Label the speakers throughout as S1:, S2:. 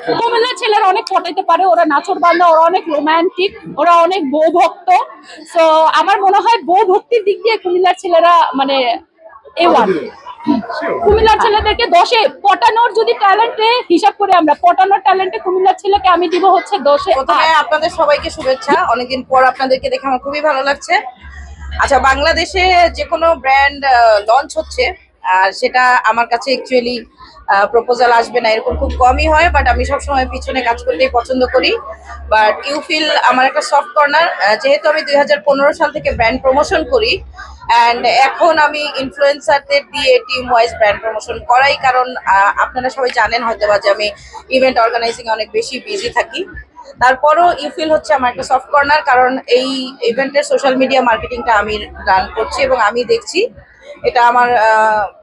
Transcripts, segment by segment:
S1: কুমিল্লার ছেলেরা অনেক পটাইতে পারে, ওরা নাচর বান্ধা, ওরা অনেক রোমান্টিক, ওরা অনেক বউ ভক্ত। সো আমার মনে হয় বউ ভক্তির দিক দিয়ে কুমিল্লার ছেলেরা মানে A1। কুমিল্লার ছেলেদেরকে 10-এ পটানোর যদি ট্যালেন্টে হিসাব করে আমরা পটানোর ট্যালেন্টে কুমিল্লার ছেলেকে আমি দিব হচ্ছে 10-এ।
S2: প্রথমে আপনাদের সবাইকে শুভেচ্ছা, অনেকদিন পর আপনাদেরকে দেখে আমার খুবই ভালো লাগছে। আচ্ছা, বাংলাদেশে যে কোনো ব্র্যান্ড লঞ্চ হচ্ছে আর সেটা আমার কাছে অ্যাকচুয়ালি প্রপোজাল আসবে না এরকম খুব কমই হয়, বাট আমি সবসময় পিছনে কাজ করতেই পছন্দ করি। বাট ইউফিল আমার একটা সফট কর্নার, যেহেতু আমি 2015 সাল থেকে ব্র্যান্ড প্রমোশন করি অ্যান্ড এখন আমি ইনফ্লুয়েন্সারদের দিয়ে টিম ওয়াইজ ব্র্যান্ড প্রমোশন করাই, কারণ আপনারা সবাই জানেন হয়তো বা যে আমি ইভেন্ট অর্গানাইজিং অনেক বেশি বিজি থাকি। তারপরও ইউফিল হচ্ছে আমার একটা সফট কর্নার, কারণ এই ইভেন্টের সোশ্যাল মিডিয়া মার্কেটিংটা আমি রান করছি এবং আমি দেখছি এটা আমার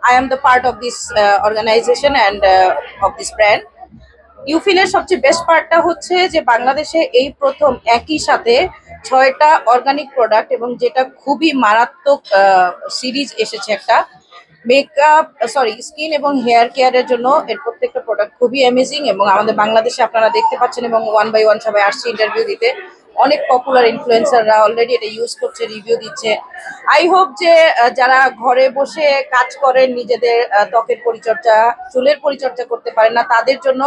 S2: I am the part of this organization and of this brand. ইউফিলের সবচেয়ে বেস্ট পার্টটা হচ্ছে যে বাংলাদেশে এই প্রথম একই সাথে 6টা অর্গানিক প্রোডাক্ট এবং যেটা খুবই মারাত্মক সিরিজ এসেছে একটা মেকআপ স্কিন এবং হেয়ার কেয়ারের জন্য। এর প্রত্যেকটা প্রোডাক্ট খুবই অ্যামেজিং এবং আমাদের বাংলাদেশে আপনারা দেখতে পাচ্ছেন এবং 1 বাই 1 সবাই আসছে ইন্টারভিউ দিতে। অনেক পপুলার ইনফ্লুয়েন্সাররা অলরেডি এটা ইউজ করছে, রিভিউ দিচ্ছে। আই হোপ যে যারা ঘরে বসে কাজ করেন, নিজেদের ত্বকের পরিচর্যা, চুলের পরিচর্যা করতে পারেন না তাদের জন্য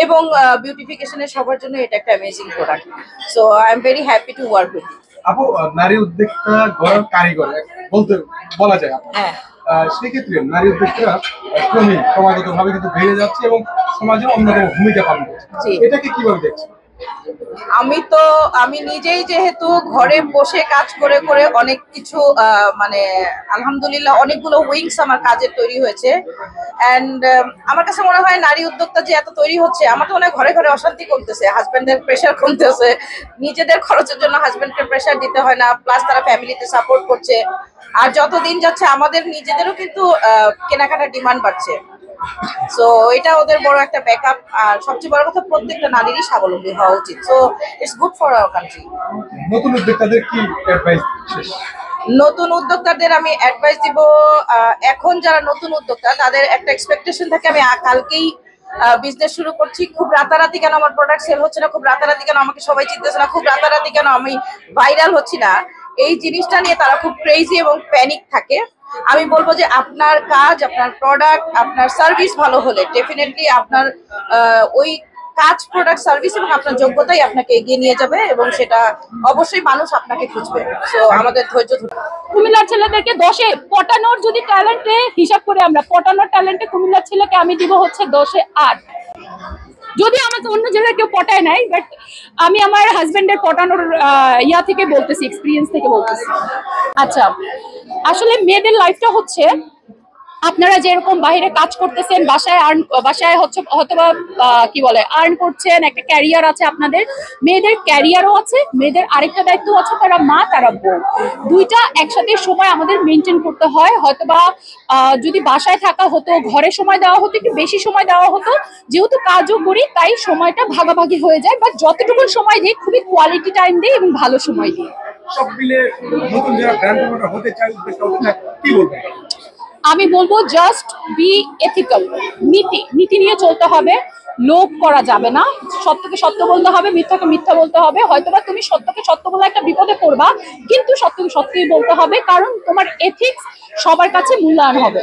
S2: এবং বিউটিফিকেশনের সবার জন্য এটা একটা amazing product. So I am very happy to work with it.
S3: আপু, নারী উদ্যোক্তা গড়ার কারিগর বলা যায়।
S2: হ্যাঁ,
S3: সেক্ষেত্রে নারী উদ্যোক্তারা ক্রমাগত ভাবে কিন্তু বেড়ে যাচ্ছে এবং সমাজে অন্যতম ভূমিকা পালন করছে, এটাকে কিভাবে দেখছেন?
S2: আমি নিজেই যেহেতু ঘরে বসে কাজ করে করে অনেক কিছু মানে আলহামদুলিল্লাহ অনেকগুলো উইংস আমার কাজের তৈরি হয়েছে। অ্যান্ড আমার কাছে মনে হয় নারী উদ্যোক্তা যে এত তৈরি হচ্ছে, আমার তো মনে হয় ঘরে ঘরে অশান্তি কমতেছে, হাজব্যান্ডের প্রেশার কমতেছে, নিজেদের খরচের জন্য হাজব্যান্ডকে প্রেশার দিতে হয় না, প্লাস তারা ফ্যামিলিতে সাপোর্ট করছে। আর যত দিন যাচ্ছে আমাদের নিজেদেরও কিন্তু কেনাকাটার ডিমান্ড বাড়ছে। সো এটা ওদের বড় একটা ব্যাকআপ। আর সবচেয়ে বড় কথা, প্রত্যেকটা নারীরই স্বাবলম্বী হওয়া উচিত। So it's good for our country.
S3: নতুন উদ্যোক্তাদের কি অ্যাডভাইস?
S2: নতুন উদ্যোক্তাদের আমি অ্যাডভাইস দিব, এখন যারা নতুন উদ্যোক্তা তাদের একটা এক্সপেকটেশন থাকে আমি কালকেই বিজনেস শুরু করছি, খুব রাতারাতি কেন আমার প্রোডাক্ট সেল হচ্ছে না, খুব রাতারাতি কেন আমাকে সবাই চিনতেছে না, খুব রাতারাতি কেন আমি ভাইরাল হচ্ছি না, এই জিনিসটা নিয়ে তারা খুব ক্রেজি এবং প্যানিক থাকে। আমি বলবো যে আপনার কাজ, আপনার প্রোডাক্ট, আপনার সার্ভিস ভালো হলে ডেফিনেটলি আপনার ওই কাজ, প্রোডাক্ট, সার্ভিস এবং আপনার যোগ্যতাই আপনাকে এগিয়ে নিয়ে যাবে এবং সেটা অবশ্যই মানুষ আপনাকে খুঁজবে। সো আমাদের ধৈর্য ধরে।
S1: কুমিল্লার ছেলেদেরকে 10-এ পটানোর যদি ট্যালেন্টে হিসাব করে আমরা পটানোর ট্যালেন্টে কুমিল্লার ছেলেকে আমি দিব হচ্ছে 10-এ 8। যদি আমাকে অন্য জায়গায় কেউ পটায় নাই, বাট আমি আমার হাজবেন্ডের পটানোর ইয়া থেকে বলতেছি, এক্সপিরিয়েন্স থেকে বলতেছি। আচ্ছা, আসলে মেয়েদের লাইফটা হচ্ছে আপনারা যেরকম বাইরে কাজ করতেছেন, বাসায় হচ্ছে হয়তোবা কি বলে আর্ন করছেন, একটা ক্যারিয়ার আছে আপনাদের। মেয়েদের ক্যারিয়ারও আছে, মেয়েদের আরেকটা দায়িত্ব আছে, তারা মা, তারা বউ, দুইটা একসাথে সময় আমাদের মেনটেন করতে হয়। হয়তোবা যদি বাসায় থাকা হতো, ঘরে সময় দেওয়া হতো, একটু বেশি সময় দেওয়া হতো। যেহেতু কাজও করি তাই সময়টা ভাগাভাগি হয়ে যায়, বা যতটুকু সময় দিই খুবই কোয়ালিটি টাইম দিই এবং ভালো সময় দিই।
S3: সব মিলে নতুন যারা ব্র্যান্ড প্রমোটার হতে চায়, কি বলবেন?
S1: আমি বলবো জাস্ট বি এথিক্যাল, নীতি নিয়ে চলতে হবে। লোভ করা যাবে না, সত্যকে সত্য বলতে হবে, মিথ্যাকে মিথ্যা বলতে হবে। হয়তোবা তুমি সত্যকে সত্য বলে একটা বিপদে পড়বা, কিন্তু সত্যকে সত্যই বলতে হবে, কারণ তোমার এথিক্স সবার কাছে মূল্যায়ন হবে।